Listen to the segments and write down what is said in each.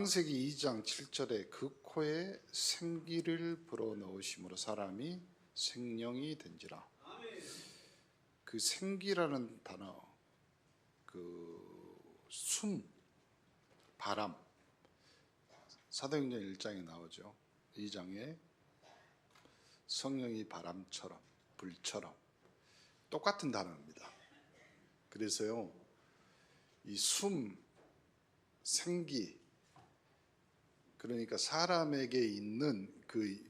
창세기 2장 7절에 그 코에 생기를 불어넣으심으로 사람이 생명이 된지라. 그 생기라는 단어, 숨, 바람, 사도행전 1장에 나오죠. 2장에 성령이 바람처럼 불처럼 똑같은 단어입니다. 그래서요, 이 숨, 생기, 그러니까 사람에게 있는 그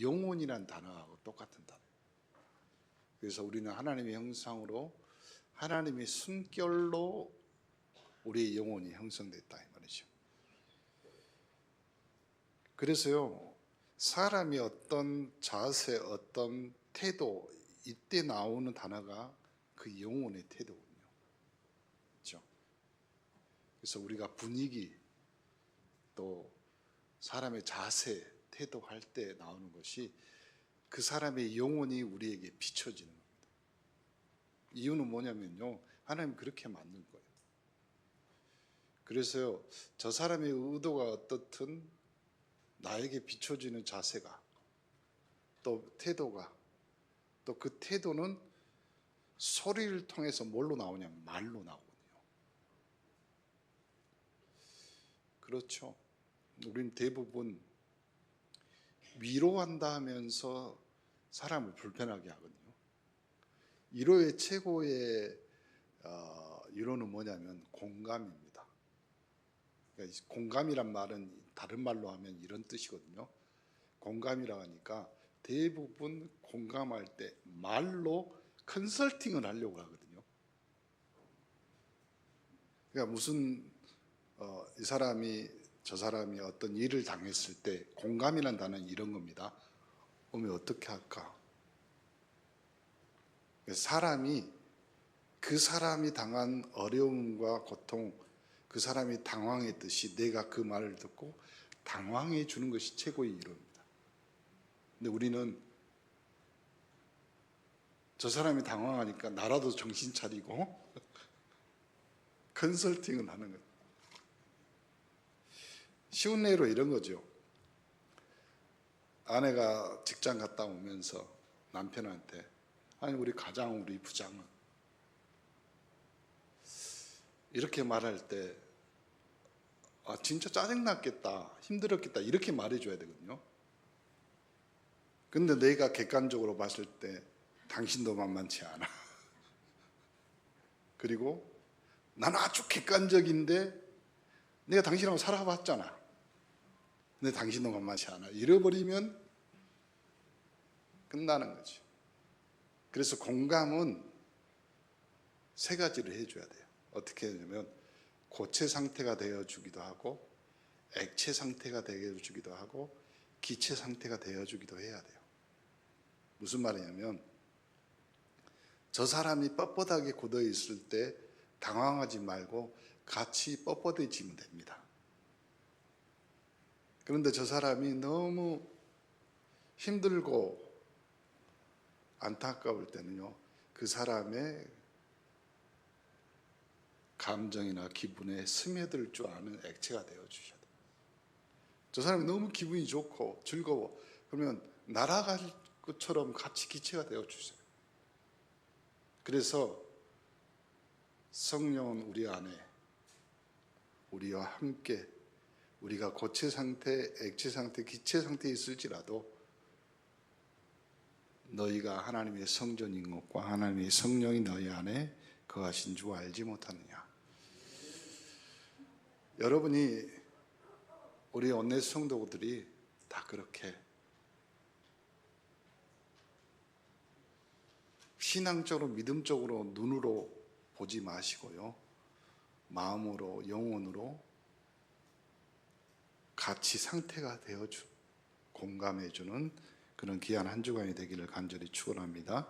영혼이란 단어하고 똑같은 단어. 그래서 우리는 하나님의 형상으로 하나님의 숨결로 우리의 영혼이 형성됐다 이 말이죠. 그래서요, 사람이 어떤 자세, 어떤 태도, 이때 나오는 단어가 그 영혼의 태도군요. 그렇죠? 그래서 우리가 분위기, 또 사람의 자세, 태도할 때 나오는 것이 그 사람의 영혼이 우리에게 비춰지는 겁니다. 이유는 뭐냐면요, 하나님 그렇게 만든 거예요. 그래서요, 저 사람의 의도가 어떻든 나에게 비춰지는 자세가, 또 태도가, 또 그 태도는 소리를 통해서 뭘로 나오냐면 말로 나오거든요. 그렇죠. 우리는 대부분 위로한다 하면서 사람을 불편하게 하거든요. 위로의 최고의 위로는 뭐냐면 공감입니다. 그러니까 공감이란 말은 다른 말로 하면 이런 뜻이거든요. 공감이라 하니까 대부분 공감할 때 말로 컨설팅을 하려고 하거든요. 그러니까 무슨 이 사람이 저 사람이 어떤 일을 당했을 때 공감이라는 단어는 이런 겁니다. 오면 어떻게 할까? 사람이 그 사람이 당한 어려움과 고통, 그 사람이 당황했듯이 내가 그 말을 듣고 당황해 주는 것이 최고의 위로입니다. 근데 우리는 저 사람이 당황하니까 나라도 정신 차리고 컨설팅을 하는 거예요. 쉬운 예로 이런 거죠. 아내가 직장 갔다 오면서 남편한테, 아니 우리 가장 우리 부장은 이렇게 말할 때 진짜 짜증났겠다, 힘들었겠다 이렇게 말해줘야 되거든요. 근데 내가 객관적으로 봤을 때 당신도 만만치 않아. 그리고 나는 아주 객관적인데 내가 당신하고 살아봤잖아. 근데 당신도 만만치 않아. 잃어버리면 끝나는 거죠. 그래서 공감은 세 가지를 해줘야 돼요. 어떻게 하냐면 고체 상태가 되어주기도 하고, 액체 상태가 되어주기도 하고, 기체 상태가 되어주기도 해야 돼요. 무슨 말이냐면 저 사람이 뻣뻣하게 굳어 있을 때 당황하지 말고 같이 뻣뻣해지면 됩니다. 그런데 저 사람이 너무 힘들고 안타까울 때는요, 그 사람의 감정이나 기분에 스며들 줄 아는 액체가 되어주셔야 돼요. 저 사람이 너무 기분이 좋고 즐거워, 그러면 날아갈 것처럼 같이 기체가 되어주세요. 그래서 성령은 우리 안에 우리와 함께, 우리가 고체 상태, 액체 상태, 기체 상태에 있을지라도 너희가 하나님의 성전인 것과 하나님의 성령이 너희 안에 거하신 줄 알지 못하느냐. 여러분이, 우리 온내 성도들이 다 그렇게 신앙적으로, 믿음적으로 눈으로 보지 마시고요, 마음으로, 영혼으로 같이 상태가 되어주, 공감해주는 그런 귀한 한 주간이 되기를 간절히 축원합니다.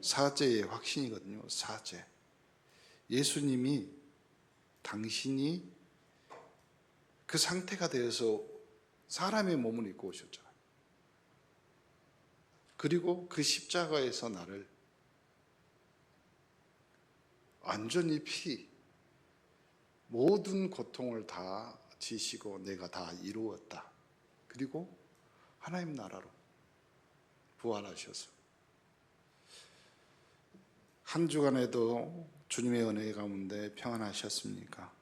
사죄의 확신이거든요. 사죄. 예수님이, 당신이 그 상태가 되어서 사람의 몸을 입고 오셨잖아요. 그리고 그 십자가에서 나를 완전히 모든 고통을 다 지시고 내가 다 이루었다. 그리고 하나님 나라로 부활하셔서 한 주간에도 주님의 은혜 가운데 평안하셨습니까?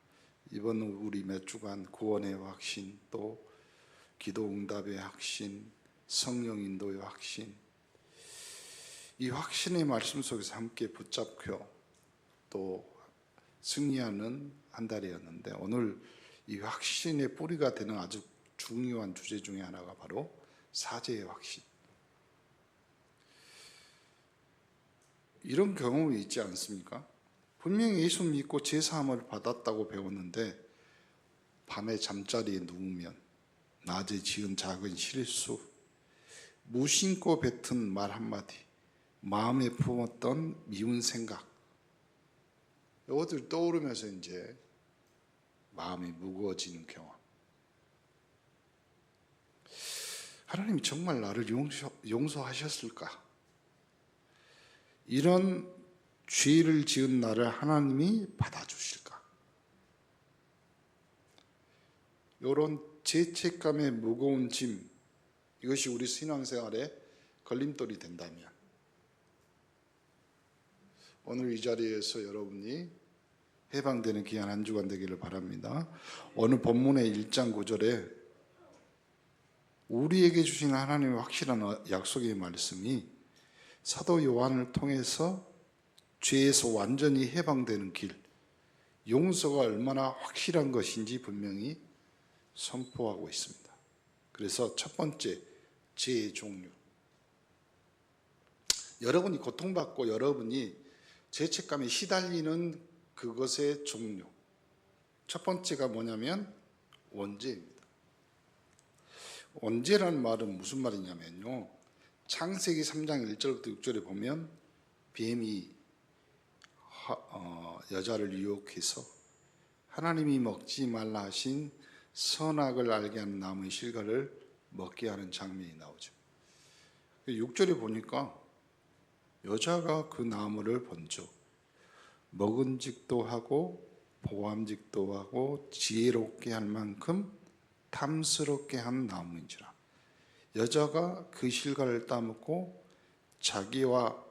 이번 우리 몇 주간 구원의 확신, 또 기도 응답의 확신, 성령 인도의 확신, 이 확신의 말씀 속에서 함께 붙잡혀 또 승리하는 한 달이었는데, 오늘 이 확신의 뿌리가 되는 아주 중요한 주제 중에 하나가 바로 사죄의 확신. 이런 경험이 있지 않습니까? 분명히 예수 믿고 제사함을 받았다고 배웠는데 밤에 잠자리에 누우면 낮에 지은 작은 실수, 무심코 뱉은 말 한마디, 마음에 품었던 미운 생각, 이것들 떠오르면서 이제 마음이 무거워지는 경험. 하나님이 정말 나를 용서하셨을까? 이런 죄를 지은 나를 하나님이 받아주실까? 이런 죄책감의 무거운 짐, 이것이 우리 신앙생활에 걸림돌이 된다면 오늘 이 자리에서 여러분이 해방되는 귀한 한 주간 되기를 바랍니다. 오늘 본문의 1장 9절에 우리에게 주신 하나님의 확실한 약속의 말씀이 사도 요한을 통해서 죄에서 완전히 해방되는 길, 용서가 얼마나 확실한 것인지 분명히 선포하고 있습니다. 그래서 첫 번째, 죄의 종류. 여러분이 고통받고 여러분이 죄책감에 시달리는 그것의 종류. 첫 번째가 뭐냐면 원죄입니다. 원죄라는 말은 무슨 말이냐면요, 창세기 3장 1절부터 6절에 보면 뱀이 여자를 유혹해서 하나님이 먹지 말라 하신 선악을 알게 하는 나무의 실과를 먹게 하는 장면이 나오죠. 6절에 보니까 여자가 그 나무를 본즉 먹은직도 하고 보암직도 하고 지혜롭게 할 만큼 탐스럽게 한 나무인지라. 여자가 그 실과를 따먹고 자기와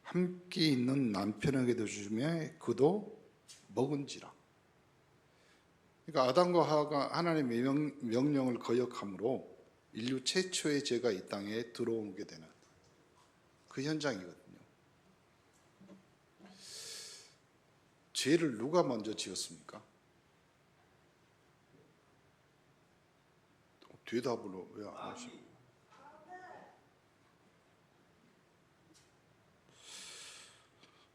함께 있는 남편에게도 주며 그도 먹은지라. 그러니까 아담과 하와가 하나님의 명령을 거역함으로 인류 최초의 죄가 이 땅에 들어오게 되는 그 현장이거든요. 죄를 누가 먼저 지었습니까? 대답을 왜 안 하시고?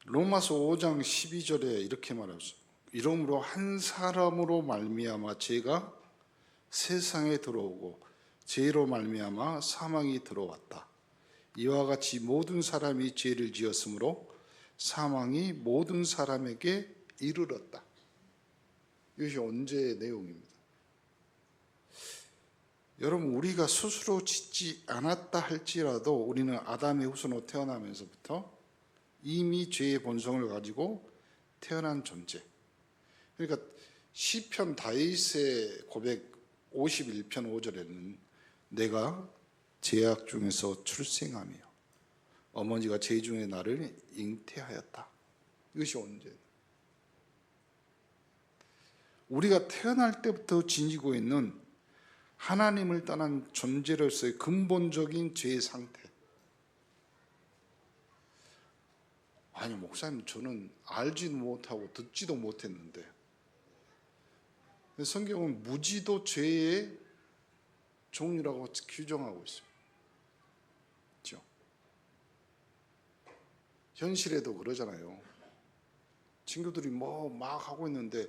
로마서 5장 12절에 이렇게 말하죠. 이러므로 한 사람으로 말미암아 죄가 세상에 들어오고 죄로 말미암아 사망이 들어왔다. 이와 같이 모든 사람이 죄를 지었으므로 사망이 모든 사람에게 이르렀다. 이것이 언제의 내용입니다. 여러분, 우리가 스스로 짓지 않았다 할지라도 우리는 아담의 후손으로 태어나면서부터 이미 죄의 본성을 가지고 태어난 존재. 그러니까 시편 다윗의 고백 51편 5절에는 내가 죄악 중에서 출생하며 어머니가 죄 중에 나를 잉태하였다. 이것이 언제? 우리가 태어날 때부터 지니고 있는 하나님을 떠난 존재로서의 근본적인 죄의 상태. 아니 목사님, 저는 알지도 못하고 듣지도 못했는데, 성경은 무지도 죄의 종류라고 규정하고 있습니다. 그렇죠? 현실에도 그러잖아요. 친구들이 뭐 막 하고 있는데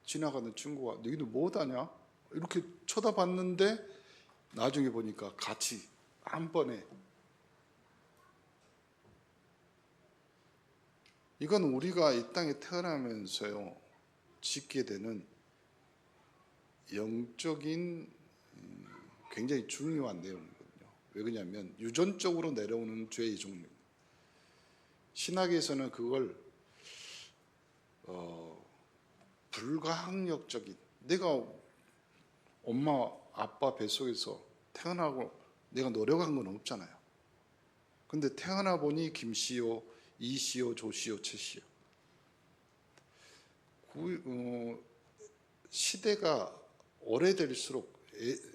지나가는 친구가 너희들 뭐하냐? 이렇게 쳐다봤는데 나중에 보니까 같이 한 번에. 이건 우리가 이 땅에 태어나면서요 짓게 되는 영적인 굉장히 중요한 내용이거든요. 왜 그러냐면 유전적으로 내려오는 죄의 종류. 신학에서는 그걸 불가항력적인, 내가 엄마 아빠 뱃속에서 태어나고 내가 노력한 건 없잖아요. 근데 태어나 보니 김씨요, 이씨요, 조씨요, 최씨요. 시대가 오래될수록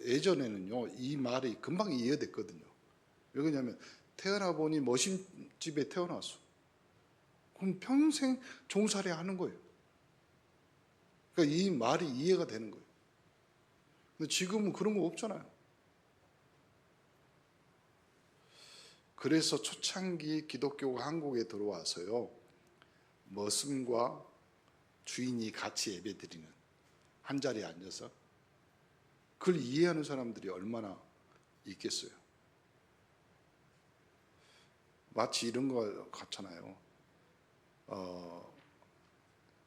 예전에는요 이 말이 금방 이해됐거든요. 왜 그러냐면 태어나 보니 머신집에 태어났어. 그럼 평생 종살이 하는 거예요. 그러니까 이 말이 이해가 되는 거예요. 근데 지금은 그런 거 없잖아요. 그래서 초창기 기독교가 한국에 들어와서요 머슴과 주인이 같이 예배드리는 한 자리에 앉아서 그걸 이해하는 사람들이 얼마나 있겠어요. 마치 이런 거 같잖아요.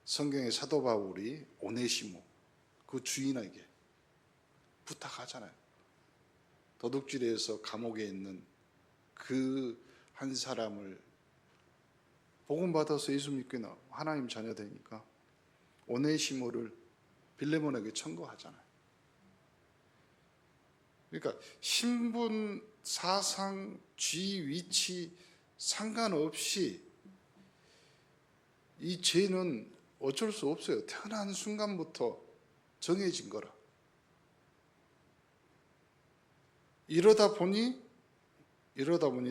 성경의 사도 바울이 오네시모 그 주인에게 부탁하잖아요. 도둑질해서 감옥에 있는 그 한 사람을 복음 받아서 예수 믿게 나 하나님 자녀 되니까 오네시모를 빌레몬에게 청구하잖아요. 그러니까 신분, 사상, 지, 위치 상관없이 이 죄는 어쩔 수 없어요. 태어난 순간부터 정해진 거라. 이러다 보니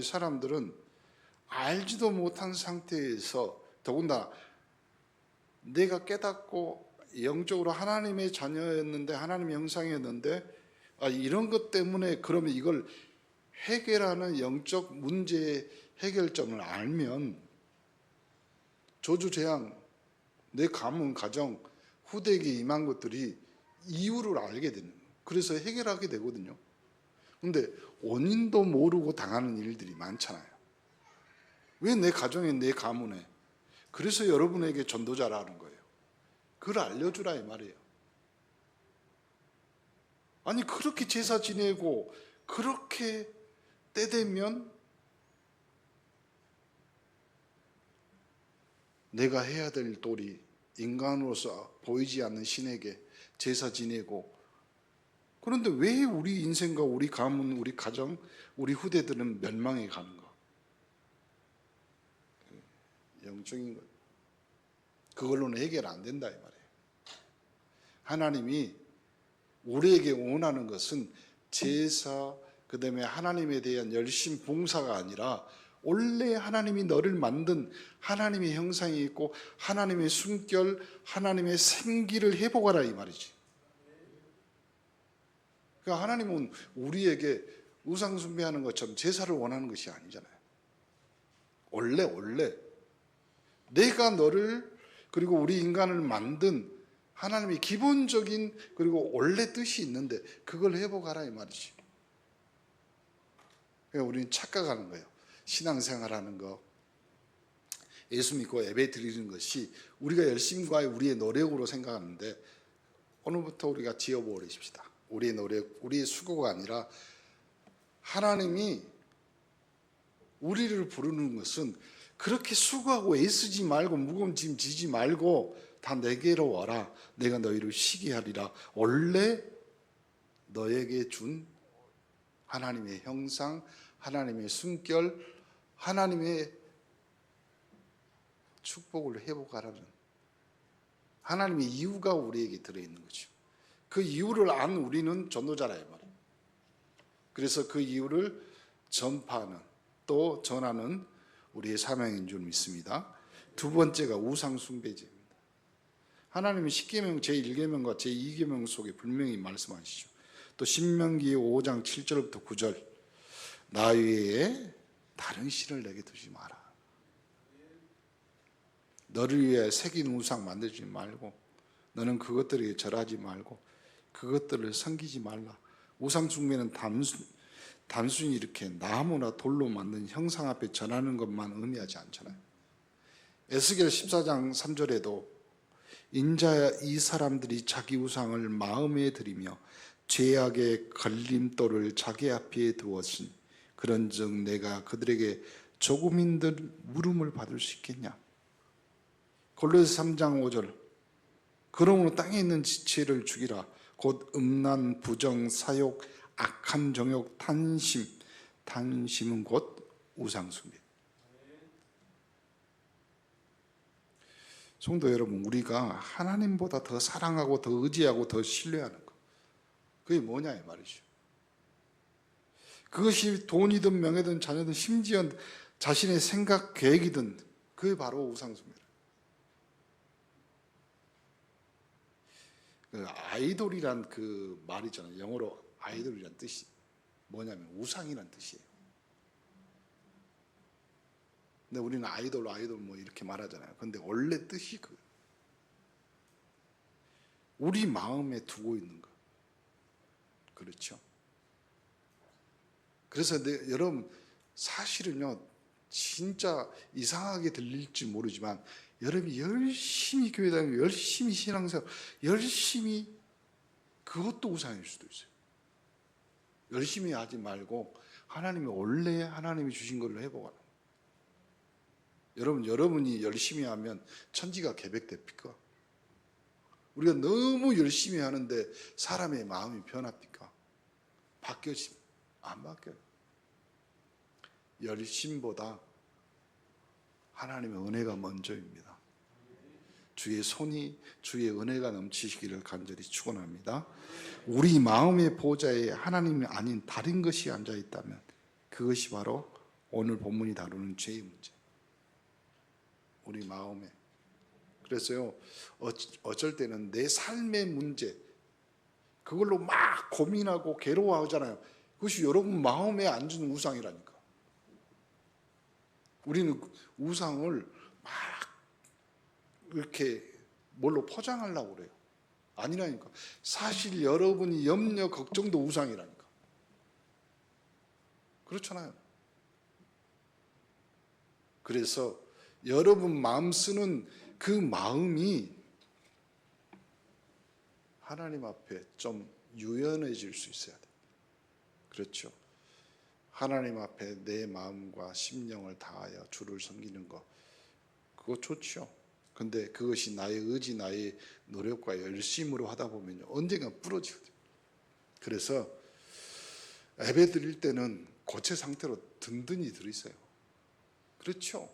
사람들은 알지도 못한 상태에서 더군다나 내가 깨닫고 영적으로 하나님의 자녀였는데 하나님의 형상이었는데 이런 것 때문에 그러면 이걸 해결하는 영적 문제의 해결점을 알면 저주재앙, 내 가문, 가정, 후대에게 임한 것들이 이유를 알게 되는 거예요. 그래서 해결하게 되거든요. 근데 원인도 모르고 당하는 일들이 많잖아요. 왜 내 가정에 내 가문에 그래서 여러분에게 전도자라는 거예요. 그걸 알려주라 이 말이에요. 아니 그렇게 제사 지내고 그렇게 때 되면 내가 해야 될 도리 인간으로서 보이지 않는 신에게 제사 지내고 그런데 왜 우리 인생과 우리 가문, 우리 가정, 우리 후대들은 멸망해 가는가? 영적인 것. 그걸로는 해결 안 된다 이 말이에요. 하나님이 우리에게 원하는 것은 제사, 그 다음에 하나님에 대한 열심 봉사가 아니라 원래 하나님이 너를 만든 하나님의 형상이 있고 하나님의 숨결, 하나님의 생기를 회복하라 이 말이지. 그러니까 하나님은 우리에게 우상 숭배하는 것처럼 제사를 원하는 것이 아니잖아요. 원래 내가 너를 그리고 우리 인간을 만든 하나님의 기본적인 그리고 원래 뜻이 있는데 그걸 회복하라 이 말이지. 그러니까 우리는 착각하는 거예요. 신앙생활하는 거, 예수 믿고 예배 드리는 것이 우리가 열심과 우리의 노력으로 생각하는데 오늘부터 우리가 지어버리십시다. 우리의 노력, 우리의 수고가 아니라 하나님이 우리를 부르는 것은 그렇게 수고하고 애쓰지 말고 무거운 짐 지지 말고 다 내게로 와라. 내가 너희를 쉬게 하리라. 원래 너에게 준 하나님의 형상, 하나님의 숨결, 하나님의 축복을 회복하라는 하나님의 이유가 우리에게 들어있는 거죠. 그 이유를 안 우리는 전도자라 이 말이에요. 그래서 그 이유를 전파하는 또 전하는 우리의 사명인 줄 믿습니다. 두 번째가 우상 숭배죄입니다. 하나님이 십계명 제1계명과 제2계명 속에 분명히 말씀하시죠. 또 신명기 5장 7절부터 9절 나 외에 다른 신을 내게 두지 마라. 너를 위해 새긴 우상 만들지 말고 너는 그것들에게 절하지 말고 그것들을 섬기지 말라. 우상 숭배는 단순히 이렇게 나무나 돌로 만든 형상 앞에 전하는 것만 의미하지 않잖아요. 에스겔 14장 3절에도 인자야 이 사람들이 자기 우상을 마음에 들이며 죄악의 걸림돌을 자기 앞에 두었으니 그런즉 내가 그들에게 조금인들 물음을 받을 수 있겠냐. 골로새 3장 5절 그러므로 땅에 있는 지체를 죽이라. 곧 음란, 부정, 사욕, 악한 정욕, 탄심. 탄심은 곧 우상숭배. 성도 여러분, 우리가 하나님보다 더 사랑하고 더 의지하고 더 신뢰하는 것, 그게 뭐냐 이 말이죠. 그것이 돈이든 명예든 자녀든 심지어 자신의 생각, 계획이든 그게 바로 우상숭배다. 그 아이돌이란 그 말이잖아요. 영어로 아이돌이란 뜻이 뭐냐면 우상이란 뜻이에요. 근데 우리는 아이돌 뭐 이렇게 말하잖아요. 근데 원래 뜻이 그 우리 마음에 두고 있는 거. 그렇죠? 그래서 여러분 사실은요, 진짜 이상하게 들릴지 모르지만 여러분이 열심히 교회 다니고 열심히 신앙생활 열심히, 그것도 우상일 수도 있어요. 열심히 하지 말고 하나님이 원래 하나님이 주신 걸로 해보거나. 여러분이 열심히 하면 천지가 개벽됩니까? 우리가 너무 열심히 하는데 사람의 마음이 변합니까? 바뀌어집니까? 안 바뀌어요. 열심보다 하나님의 은혜가 먼저입니다. 주의 손이, 주의 은혜가 넘치시기를 간절히 축원합니다. 우리 마음의 보좌에 하나님이 아닌 다른 것이 앉아 있다면 그것이 바로 오늘 본문이 다루는 죄의 문제. 우리 마음에. 그래서요, 어쩔 때는 내 삶의 문제, 그걸로 막 고민하고 괴로워하잖아요. 그것이 여러분 마음에 앉은 우상이라니까. 우리는 우상을 막 이렇게 뭘로 포장하려고 그래요. 아니라니까. 사실 여러분이 염려, 걱정도 우상이라니까. 그렇잖아요. 그래서 여러분 마음 쓰는 그 마음이 하나님 앞에 좀 유연해질 수 있어야 돼요. 그렇죠? 하나님 앞에 내 마음과 심령을 다하여 주를 섬기는 것, 그거 좋죠. 근데 그것이 나의 의지, 나의 노력과 열심으로 하다 보면 언젠가 부러지거든요. 그래서 예배 드릴 때는 고체 상태로 든든히 들으세요. 그렇죠?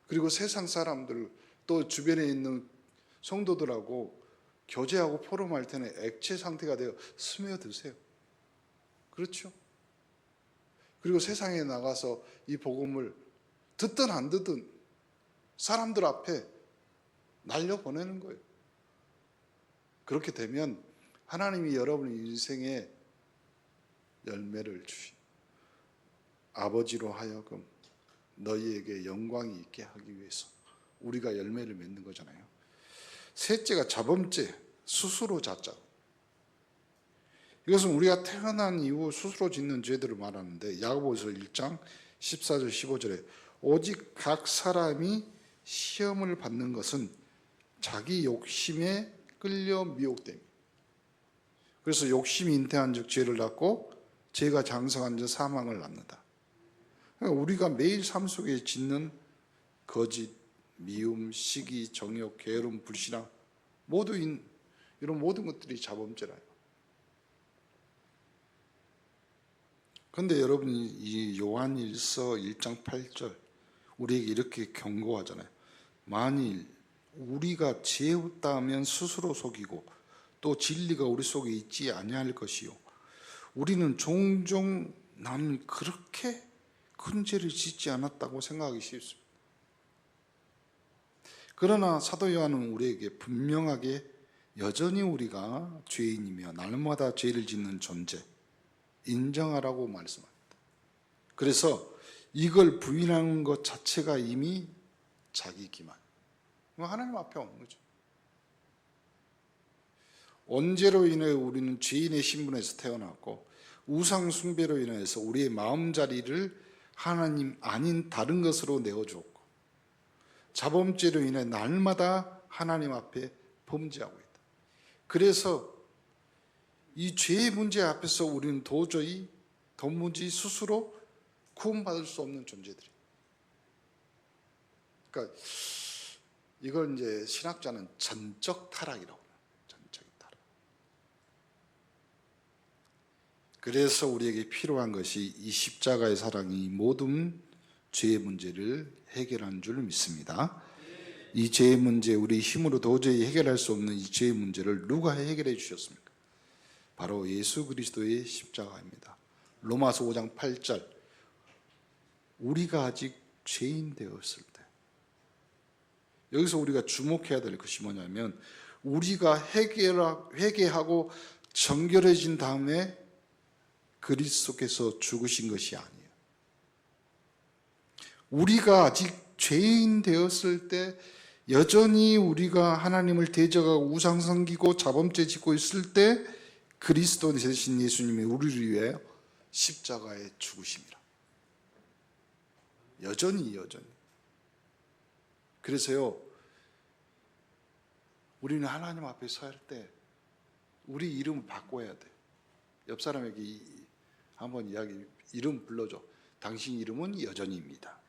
그리고 세상 사람들 또 주변에 있는 성도들하고 교제하고 포럼할 때는 액체 상태가 되어 스며드세요. 그렇죠? 그리고 세상에 나가서 이 복음을 듣든 안 듣든 사람들 앞에 날려보내는 거예요. 그렇게 되면 하나님이 여러분의 인생에 열매를 주시, 아버지로 하여금 너희에게 영광이 있게 하기 위해서 우리가 열매를 맺는 거잖아요. 셋째가 자범죄, 스스로 자자. 이것은 우리가 태어난 이후 스스로 짓는 죄들을 말하는데, 야고보서 1장 14절 15절에 오직 각 사람이 시험을 받는 것은 자기 욕심에 끌려 미혹됩니다. 그래서 욕심이 잉태한 즉 죄를 낳고 죄가 장성한 즉 사망을 낳는다. 그러니까 우리가 매일 삶 속에 짓는 거짓, 미움, 시기, 정욕, 게으름, 불신앙, 모두 이런 모든 것들이 자범죄라요. 그런데 여러분이 이 요한일서 1장 8절 우리에게 이렇게 경고하잖아요. 만일 우리가 죄 없다 하면 스스로 속이고 또 진리가 우리 속에 있지 아니할 것이요, 우리는 종종 나는 그렇게 큰 죄를 짓지 않았다고 생각하기 쉽습니다. 그러나 사도 요한은 우리에게 분명하게 여전히 우리가 죄인이며 날마다 죄를 짓는 존재 인정하라고 말씀합니다. 그래서 이걸 부인하는 것 자체가 이미 자기 기만, 하나님 앞에 오는 거죠. 언제로 인해 우리는 죄인의 신분에서 태어났고 우상 숭배로 인해서 우리의 마음자리를 하나님 아닌 다른 것으로 내어주었고 자범죄로 인해 날마다 하나님 앞에 범죄하고 있다. 그래서 이 죄의 문제 앞에서 우리는 도저히 스스로 구원받을 수 없는 존재들이에요. 그러니까 이걸 이제 신학자는 전적 타락이라고 해요. 전적 타락. 그래서 우리에게 필요한 것이 이 십자가의 사랑이 모든 죄의 문제를 해결한 줄 믿습니다. 이 죄의 문제, 우리 힘으로 도저히 해결할 수 없는 이 죄의 문제를 누가 해결해 주셨습니까? 바로 예수 그리스도의 십자가입니다. 로마서 5장 8절, 우리가 아직 죄인 되었을 때, 여기서 우리가 주목해야 될 것이 뭐냐면, 우리가 회개하고 정결해진 다음에 그리스도께서 죽으신 것이 아니에요. 우리가 아직 죄인 되었을 때, 여전히 우리가 하나님을 대적하고 우상 섬기고 자범죄 짓고 있을 때, 그리스도 되신 예수님이 우리를 위해 십자가에 죽으심이라. 여전히. 그래서요, 우리는 하나님 앞에 서 할 때 우리 이름을 바꿔야 돼. 옆 사람에게 한번 이름 불러줘. 당신 이름은 여전히입니다.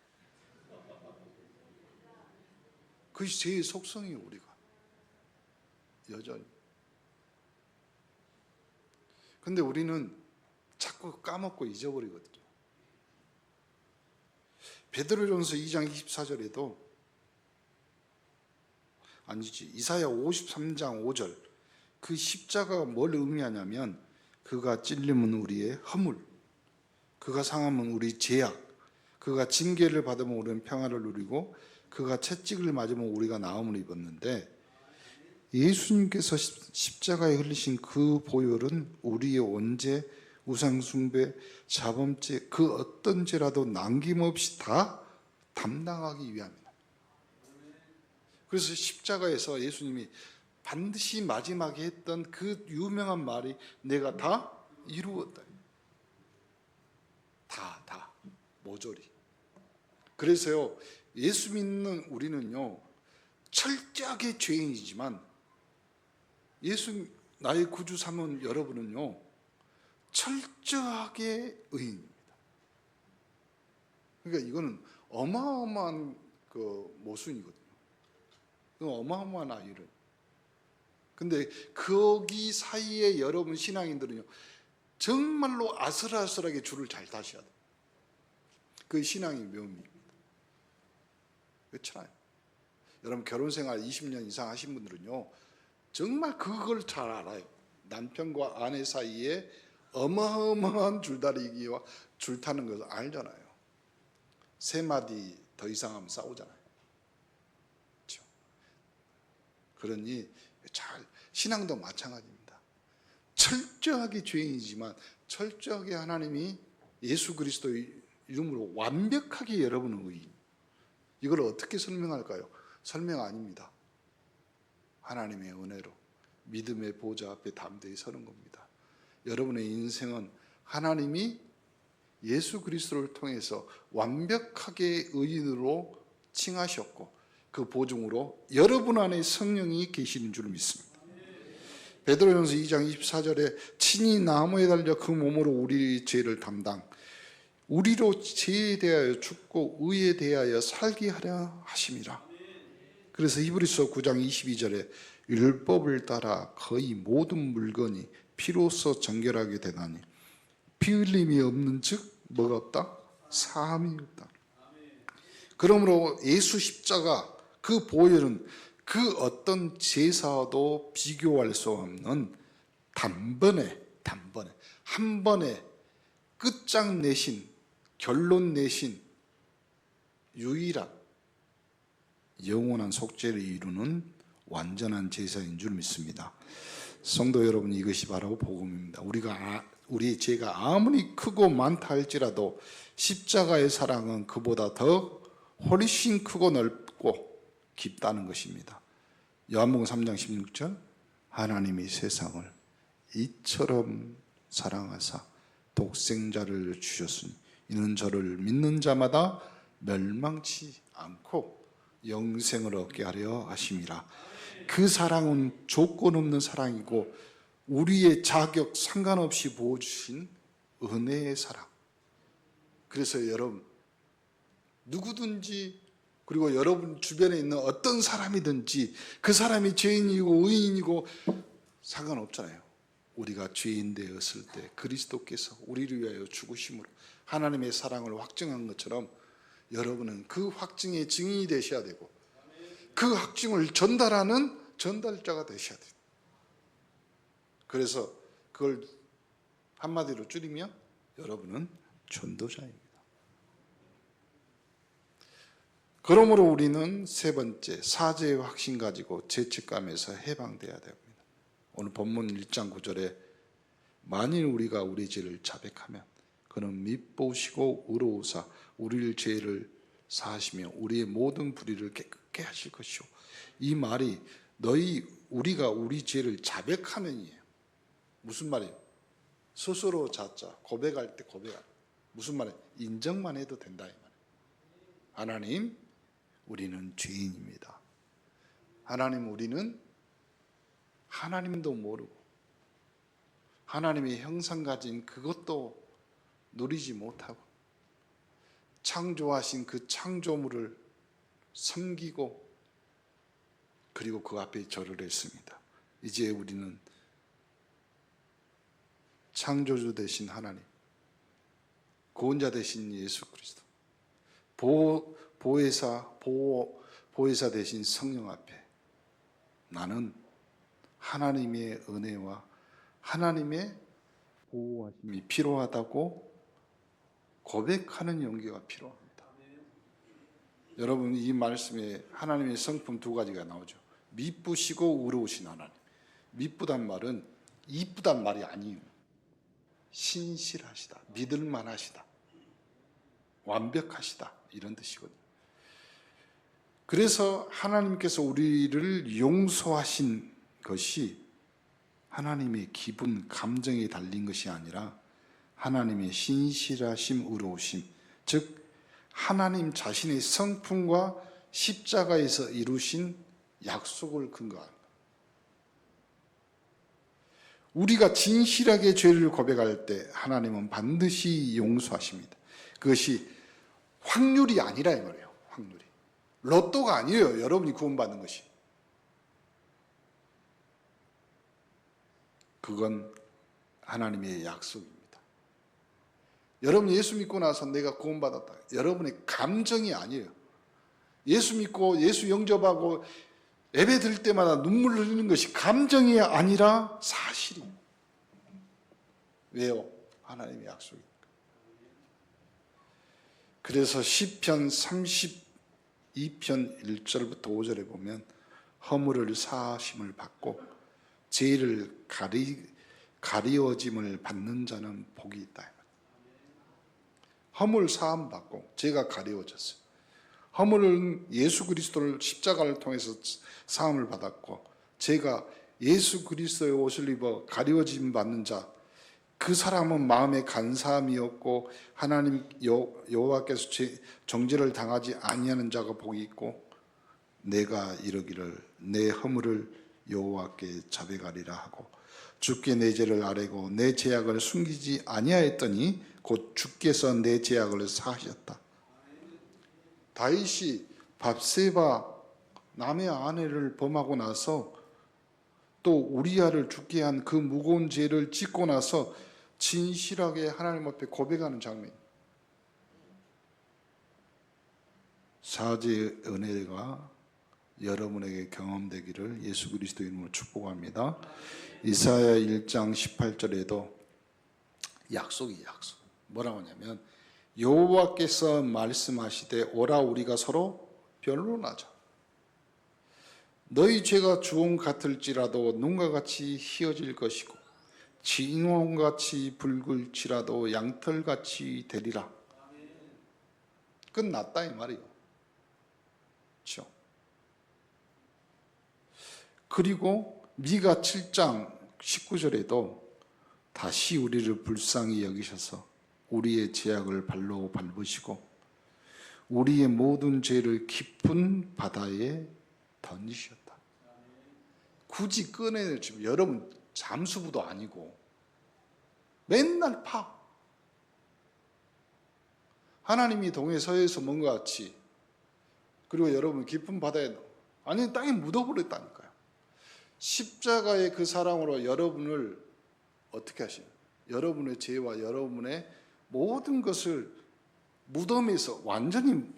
그것이 제 속성이에요. 우리가 여전히. 근데 우리는 자꾸 까먹고 잊어버리거든요. 베드로전서 2장 24절에도, 아니지, 이사야 53장 5절, 그 십자가가 뭘 의미하냐면, 그가 찔림은 우리의 허물, 그가 상함은 우리 죄악, 그가 징계를 받으면 우리는 평화를 누리고 그가 채찍을 맞으면 우리가 나음을 입었는데, 예수님께서 십자가에 흘리신 그 보혈은 우리의 원죄, 우상숭배, 자범죄, 그 어떤 죄라도 남김없이 다 담당하기 위함이다. 그래서 십자가에서 예수님이 반드시 마지막에 했던 그 유명한 말이, 내가 다 이루었다. 다 모조리. 그래서요, 예수 믿는 우리는요, 철저하게 죄인이지만 예수 나의 구주 삼은 여러분은요, 철저하게 의인입니다. 그러니까 이거는 어마어마한 그 모순이거든요. 어마어마한 아이를. 근데 거기 사이에 여러분 신앙인들은요, 정말로 아슬아슬하게 줄을 잘 타셔야 돼요. 그 신앙의 묘미입니다. 그렇잖아요. 여러분 결혼생활 20년 이상 하신 분들은요, 정말 그걸 잘 알아요. 남편과 아내 사이에 어마어마한 줄다리기와 줄 타는 것을 알잖아요. 세 마디 더 이상 하면 싸우잖아요. 그렇죠? 그러니 신앙도 마찬가지입니다. 철저하게 죄인이지만 철저하게 하나님이 예수 그리스도의 이름으로 완벽하게 여러분의 의인. 이걸 어떻게 설명할까요? 설명 아닙니다. 하나님의 은혜로 믿음의 보좌 앞에 담대히 서는 겁니다. 여러분의 인생은 하나님이 예수 그리스도를 통해서 완벽하게 의인으로 칭하셨고, 그 보증으로 여러분 안에 성령이 계시는 줄 믿습니다. 베드로전서 2장 24절에 친히 나무에 달려 그 몸으로 우리 죄를 담당, 우리로 죄에 대하여 죽고 의에 대하여 살게 하려 하심이라. 그래서 히브리서 9장 22절에 율법을 따라 거의 모든 물건이 피로써 정결하게 되나니 피 흘림이 없는 즉 뭐가 없다? 사함이 없다. 그러므로 예수 십자가 그 보혈은 그 어떤 제사도 비교할 수 없는 단번에 한 번에 끝장내신, 결론 내신 유일한 영원한 속죄를 이루는 완전한 제사인 줄 믿습니다. 성도 여러분, 이것이 바로 복음입니다. 우리의 죄가 아무리 크고 많다 할지라도 십자가의 사랑은 그보다 더 훨씬 크고 넓고 깊다는 것입니다. 요한복음 3장 16절, 하나님이 세상을 이처럼 사랑하사 독생자를 주셨으니 이는 저를 믿는 자마다 멸망치 않고 영생을 얻게 하려 하심이라. 그 사랑은 조건 없는 사랑이고 우리의 자격 상관없이 부어주신 은혜의 사랑. 그래서 여러분, 누구든지, 그리고 여러분 주변에 있는 어떤 사람이든지 그 사람이 죄인이고 의인이고 상관없잖아요. 우리가 죄인 되었을 때 그리스도께서 우리를 위하여 죽으심으로 하나님의 사랑을 확증한 것처럼 여러분은 그 확증의 증인이 되셔야 되고 그 확증을 전달하는 전달자가 되셔야 돼요. 그래서 그걸 한마디로 줄이면 여러분은 전도자입니다. 그러므로 우리는 세 번째, 사죄의 확신 가지고 죄책감에서 해방돼야 됩니다. 오늘 본문 1장 9절에 만일 우리가 우리 죄를 자백하면 그는 밉보시고 의로우사 우리를 죄를 사하시며 우리의 모든 불의를 깨끗게 하실 것이요. 이 말이 우리가 우리 죄를 자백하면이에요. 무슨 말이에요? 스스로 자자 고백할 때 무슨 말이에요? 인정만 해도 된다 이 말이에요. 하나님, 우리는 죄인입니다. 하나님, 우리는 하나님도 모르고 하나님의 형상 가진 그것도 누리지 못하고 창조하신 그 창조물을 섬기고 그리고 그 앞에 절을 했습니다. 이제 우리는 창조주 되신 하나님, 구원자 되신 예수 그리스도, 보혜사 되신 성령 앞에 나는 하나님의 은혜와 하나님의 보호하심이 필요하다고 고백하는 용기가 필요합니다. 여러분, 이 말씀에 하나님의 성품 두 가지가 나오죠. 미쁘시고 의로우신 하나님. 미쁘단 말은 이쁘단 말이 아니에요. 신실하시다, 믿을만하시다, 완벽하시다 이런 뜻이거든요. 그래서 하나님께서 우리를 용서하신 것이 하나님의 기분, 감정에 달린 것이 아니라 하나님의 신실하심, 의로우심, 즉 하나님 자신의 성품과 십자가에서 이루신 약속을 근거합니다. 우리가 진실하게 죄를 고백할 때 하나님은 반드시 용서하십니다. 그것이 확률이 아니라 이 말이에요. 확률이. 로또가 아니에요. 여러분이 구원받는 것이. 그건 하나님의 약속입니다. 여러분 예수 믿고 나서 내가 구원받았다. 여러분의 감정이 아니에요. 예수 믿고 예수 영접하고 예배 드릴 때마다 눈물 흘리는 것이 감정이 아니라 사실이에요. 왜요? 하나님의 약속이니까. 그래서 시편 32편 1절부터 5절에 보면 허물을 사하심을 받고 죄를 가리워짐을 받는 자는 복이 있다. 허물 사함 받고 죄가 가리워졌어요. 허물은 예수 그리스도를 십자가를 통해서 사함을 받았고 죄가 예수 그리스도의 옷을 입어 가리워짐 받는 자, 그 사람은 마음에 간사함이었고 하나님 여호와께서 정죄를 당하지 아니하는 자가 복이 있고 내가 이르기를 내 허물을 여호와께 자백하리라 하고 주께 내 죄를 아뢰고 내 죄악을 숨기지 아니하였더니 곧 주께서 내 죄악을 사하셨다. 다윗이 밧세바 남의 아내를 범하고 나서 또 우리아를 죽게 한 그 무거운 죄를 짓고 나서 진실하게 하나님 앞에 고백하는 장면. 사죄의 은혜가 여러분에게 경험되기를 예수 그리스도 이름으로 축복합니다. 이사야 1장 18절에도 약속이 약속. 뭐라고 하냐면 여호와께서 말씀하시되 오라 우리가 서로 변론하자. 너희 죄가 주홍 같을지라도 눈과 같이 희어질 것이고 진홍같이 붉을지라도 양털같이 되리라. 끝났다 이 말이에요. 그렇죠? 그리고 미가 7장 19절에도 다시 우리를 불쌍히 여기셔서 우리의 죄악을 발로 밟으시고 우리의 모든 죄를 깊은 바다에 던지셨다. 굳이 꺼내지면 여러분 잠수부도 아니고 맨날 파. 하나님이 동해 서해에서 뭔가 같이 그리고 여러분 깊은 바다에 아니 땅에 묻어버렸다니까요. 십자가의 그 사랑으로 여러분을 어떻게 하시냐? 여러분의 죄와 여러분의 모든 것을 무덤에서 완전히,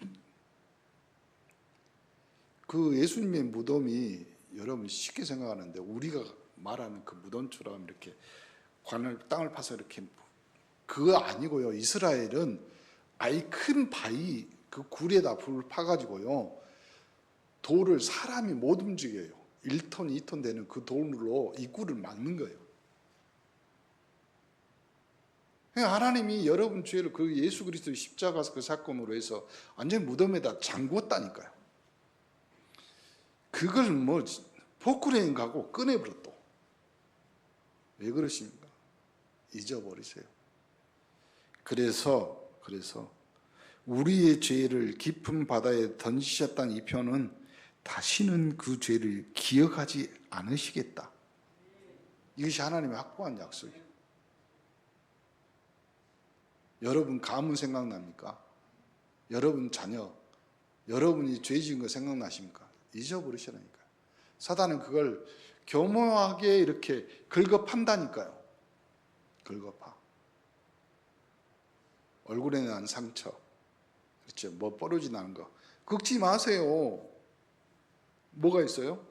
그 예수님의 무덤이 여러분 쉽게 생각하는데 우리가 말하는 그 무덤처럼 이렇게 땅을 파서 이렇게, 그거 아니고요. 이스라엘은 아이 큰 바위 그 굴에다 불을 파가지고요, 돌을 사람이 못 움직여요. 1톤 2톤 되는 그 돌로 이 굴을 막는 거예요. 하나님이 여러분 죄를 그 예수 그리스도의 십자가 그 사건으로 해서 완전히 무덤에다 잠궜다니까요. 그걸 뭐 포크레인 가고 꺼내버려. 또 왜 그러십니까? 잊어버리세요. 그래서 우리의 죄를 깊은 바다에 던지셨다는 이 표현은 다시는 그 죄를 기억하지 않으시겠다. 이것이 하나님의 확고한 약속이에요. 여러분 가문 생각납니까? 여러분 자녀, 여러분이 죄 지은 거 생각나십니까? 잊어버리시라니까요. 사단은 그걸 교묘하게 이렇게 긁어판다니까요. 긁어파. 얼굴에 난 상처, 그렇죠? 뭐 뻐르지 나는 거 긁지 마세요. 뭐가 있어요?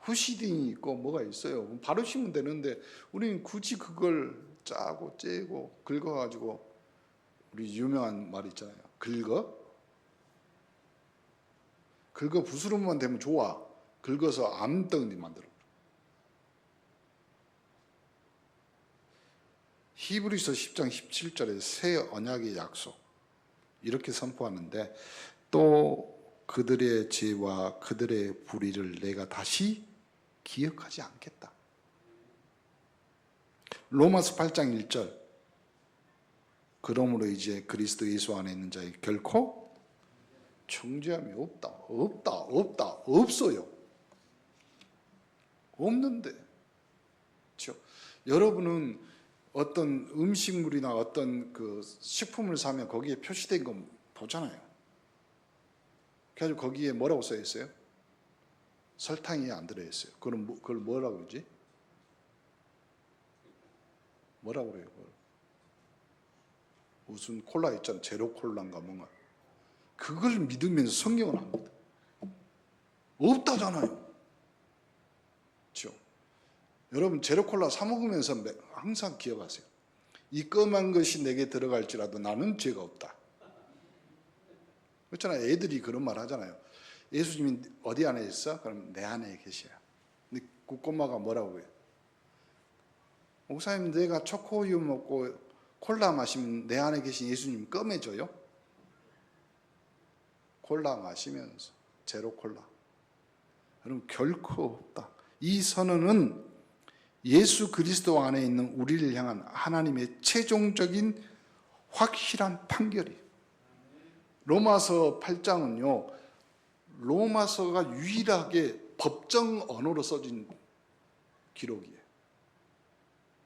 후시딘이 있고 뭐가 있어요. 바르시면 되는데 우리는 굳이 그걸 짜고 째고 긁어가지고, 우리 유명한 말 있잖아요. 긁어 부스럼만 되면 좋아. 긁어서 암덩이 만들어. 히브리서 10장 17절에 새 언약의 약속 이렇게 선포하는데, 또 그들의 죄와 그들의 불의를 내가 다시 기억하지 않겠다. 로마서 8장 1절, 그러므로 이제 그리스도 예수 안에 있는 자에 결코 정죄함이 없어요. 없는데, 그렇죠? 여러분은 어떤 음식물이나 어떤 그 식품을 사면 거기에 표시된 거 보잖아요. 그래서 거기에 뭐라고 써 있어요? 설탕이 안 들어 있어요. 그걸 뭐라고 그러지? 뭐라고 그래요? 무슨 콜라 있잖아요. 제로 콜라인가 뭔가. 그걸 믿으면서 성경을 안 믿어. 없다잖아요. 그렇죠? 여러분 제로 콜라 사 먹으면서 항상 기억하세요. 이 껌한 것이 내게 들어갈지라도 나는 죄가 없다. 그렇잖아요. 애들이 그런 말 하잖아요. 예수님이 어디 안에 있어? 그럼 내 안에 계셔요. 근데 그 꼬마가 뭐라고 해요? 목사님, 내가 초코우유 먹고 콜라 마시면 내 안에 계신 예수님 껌해줘요? 콜라 마시면서 제로 콜라. 여러분 결코 없다. 이 선언은 예수 그리스도 안에 있는 우리를 향한 하나님의 최종적인 확실한 판결이에요. 로마서 8장은요, 로마서가 유일하게 법정 언어로 써진 기록이에요.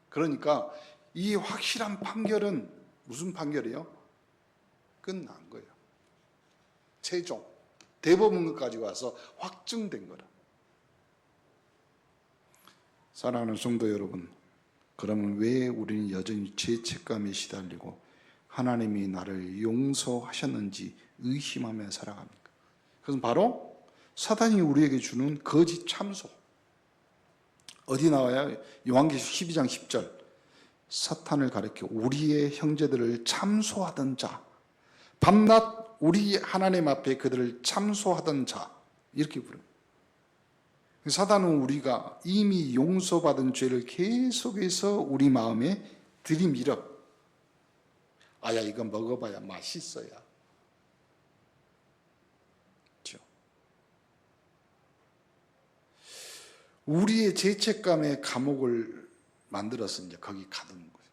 그러니까 이 확실한 판결은 무슨 판결이에요? 끝난 거예요. 최종 대법원까지 와서 확증된 거라. 사랑하는 성도 여러분, 그러면 왜 우리는 여전히 죄책감에 시달리고 하나님이 나를 용서하셨는지 의심하며 살아갑니까? 그것은 바로 사단이 우리에게 주는 거짓 참소. 어디 나와요? 요한계시록 12장 10절. 사탄을 가리켜 우리의 형제들을 참소하던 자, 밤낮 우리 하나님 앞에 그들을 참소하던 자, 이렇게 부릅니다. 사단은 우리가 이미 용서받은 죄를 계속해서 우리 마음에 들이밀어. 아야, 이거 먹어봐야 맛있어야. 그렇죠? 우리의 죄책감의 감옥을 만들어서 이제 거기 가두는 거예요.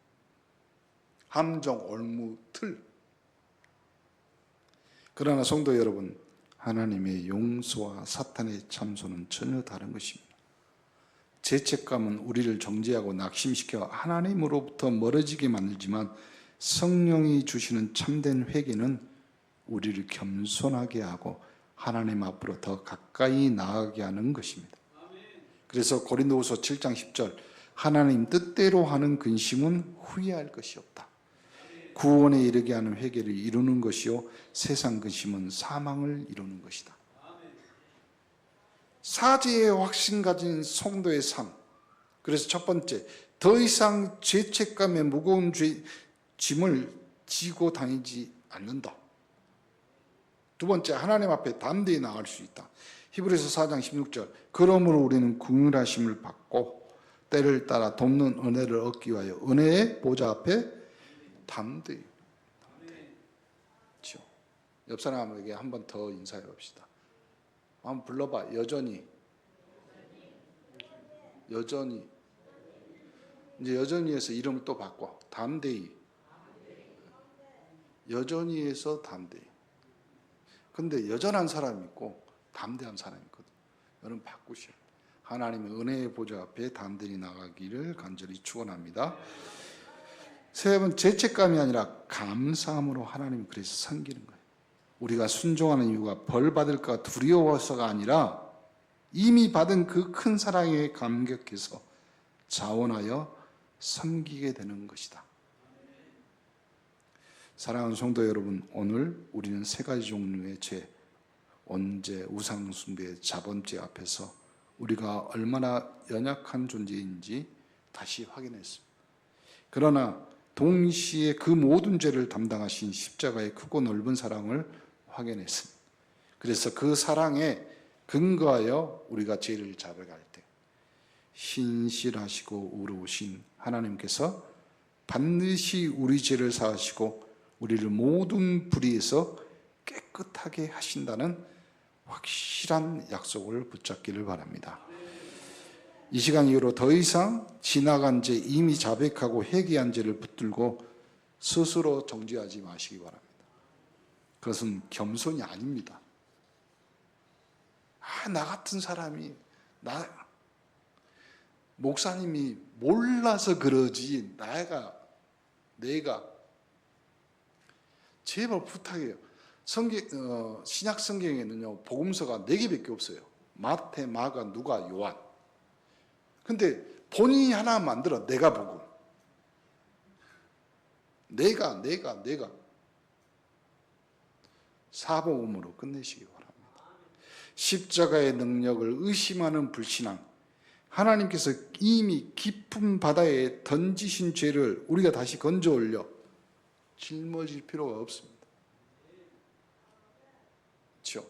함정, 올무, 틀. 그러나 성도 여러분, 하나님의 용서와 사탄의 참소는 전혀 다른 것입니다. 죄책감은 우리를 정죄하고 낙심시켜 하나님으로부터 멀어지게 만들지만, 성령이 주시는 참된 회개는 우리를 겸손하게 하고 하나님 앞으로 더 가까이 나아가게 하는 것입니다. 그래서 고린도후서 7장 10절, 하나님 뜻대로 하는 근심은 후회할 것이 없다. 구원에 이르게 하는 회개를 이루는 것이요 세상 근심은 사망을 이루는 것이다. 사죄의 확신 가진 성도의 삶. 그래서 첫 번째, 더 이상 죄책감의 무거운 짐을 지고 다니지 않는다. 두 번째, 하나님 앞에 담대히 나갈 수 있다. 히브리서 4장 16절, 그러므로 우리는 긍휼하심을 받고 때를 따라 돕는 은혜를 얻기 위하여 은혜의 보좌 앞에 담대히. 그렇죠? 옆 사람에게 한 번 더 인사해 봅시다. 한번 불러봐. 여전히. 이제 여전히에서 이름을 또 바꿔. 담대히. 여전히에서 담대히. 근데 여전한 사람이 있고 담대한 사람이 있거든. 여러분 바꾸셔야. 하나님의 은혜의 보좌 앞에 담대히 나가기를 간절히 축원합니다. 세 번째, 죄책감이 아니라 감사함으로 하나님을 그래서 섬기는 거예요. 우리가 순종하는 이유가 벌 받을까 두려워서가 아니라 이미 받은 그 큰 사랑에 감격해서 자원하여 섬기게 되는 것이다. 사랑하는 성도 여러분, 오늘 우리는 세 가지 종류의 죄, 언제, 우상 숭배, 자본죄 앞에서 우리가 얼마나 연약한 존재인지 다시 확인했습니다. 그러나 동시에 그 모든 죄를 담당하신 십자가의 크고 넓은 사랑을 확인했습니다. 그래서 그 사랑에 근거하여 우리가 죄를 자백할 때 신실하시고 의로우신 하나님께서 반드시 우리 죄를 사하시고 우리를 모든 불의에서 깨끗하게 하신다는 확실한 약속을 붙잡기를 바랍니다. 이 시간 이후로 더 이상 지나간 죄, 이미 자백하고 회개한 죄를 붙들고 스스로 정죄하지 마시기 바랍니다. 그것은 겸손이 아닙니다. 나 같은 사람이, 목사님이 몰라서 그러지, 내가 제발 부탁해요. 신약 성경에는요, 복음서가 4개밖에 없어요. 마태, 마가, 누가, 요한. 근데 본인이 하나 만들어. 내가 복음. 내가. 사복음으로 끝내시기 바랍니다. 십자가의 능력을 의심하는 불신앙. 하나님께서 이미 깊은 바다에 던지신 죄를 우리가 다시 건져 올려 짊어질 필요가 없습니다. 그렇죠?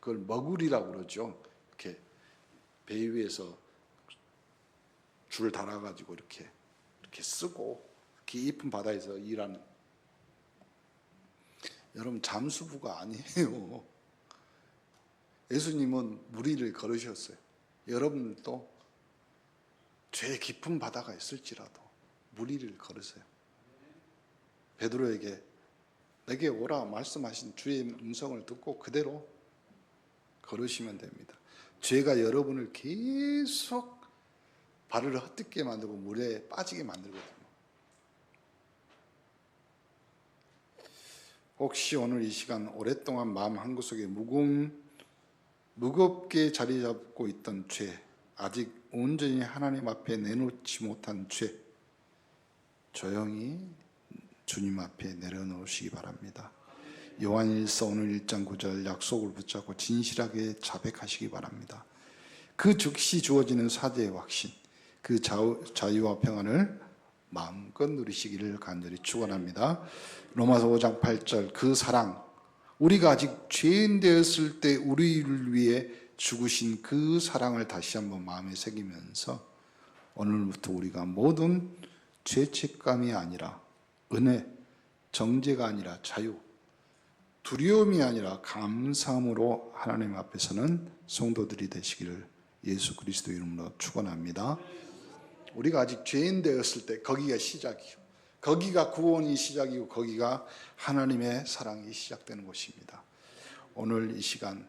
그걸 머구리라고 그러죠. 이렇게 배 위에서 줄 달아가지고 이렇게 쓰고 깊은 바다에서 일하는. 여러분 잠수부가 아니에요. 예수님은 무리를 걸으셨어요. 여러분도 죄 깊은 바다가 있을지라도 무리를 걸으세요. 베드로에게 내게 오라 말씀하신 주의 음성을 듣고 그대로 걸으시면 됩니다. 죄가 여러분을 계속 발을 헛디게 만들고 물에 빠지게 만들거든요. 혹시 오늘 이 시간 오랫동안 마음 한구석에 무겁게 자리 잡고 있던 죄, 아직 온전히 하나님 앞에 내놓지 못한 죄, 조용히 주님 앞에 내려놓으시기 바랍니다. 요한일서 오늘 1장 9절 약속을 붙잡고 진실하게 자백하시기 바랍니다. 그 즉시 주어지는 사죄의 확신, 그 자유와 평안을 마음껏 누리시기를 간절히 축원합니다. 로마서 5장 8절 그 사랑, 우리가 아직 죄인 되었을 때 우리를 위해 죽으신 그 사랑을 다시 한번 마음에 새기면서 오늘부터 우리가 모든 죄책감이 아니라 은혜, 정죄가 아니라 자유, 두려움이 아니라 감사함으로 하나님 앞에서는 성도들이 되시기를 예수 그리스도 이름으로 축원합니다. 우리가 아직 죄인 되었을 때 거기가 시작이요, 거기가 구원이 시작이고 거기가 하나님의 사랑이 시작되는 곳입니다. 오늘 이 시간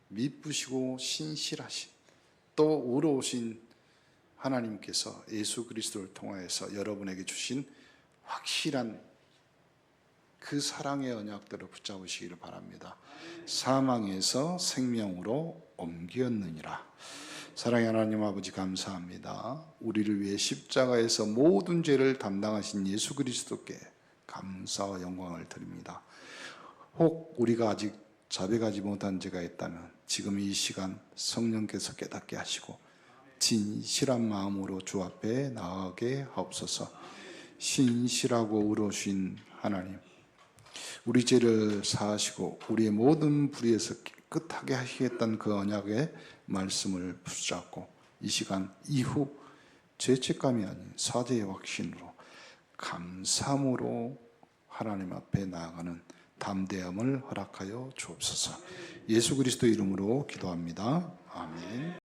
미쁘시고 신실하신 또 의로우신 하나님께서 예수 그리스도를 통하여서 여러분에게 주신 확실한 그 사랑의 언약대로 붙잡으시기를 바랍니다. 사망에서 생명으로 옮겼느니라. 사랑의 하나님 아버지 감사합니다. 우리를 위해 십자가에서 모든 죄를 담당하신 예수 그리스도께 감사와 영광을 드립니다. 혹 우리가 아직 자백하지 못한 죄가 있다면 지금 이 시간 성령께서 깨닫게 하시고 진실한 마음으로 주 앞에 나아가게 하옵소서. 신실하고 의로우신 하나님, 우리 죄를 사하시고 우리의 모든 불의에서 깨끗하게 하시겠다는 그 언약의 말씀을 붙잡고 이 시간 이후 죄책감이 아닌 사죄의 확신으로 감사함으로 하나님 앞에 나아가는 담대함을 허락하여 주옵소서. 예수 그리스도 이름으로 기도합니다. 아멘.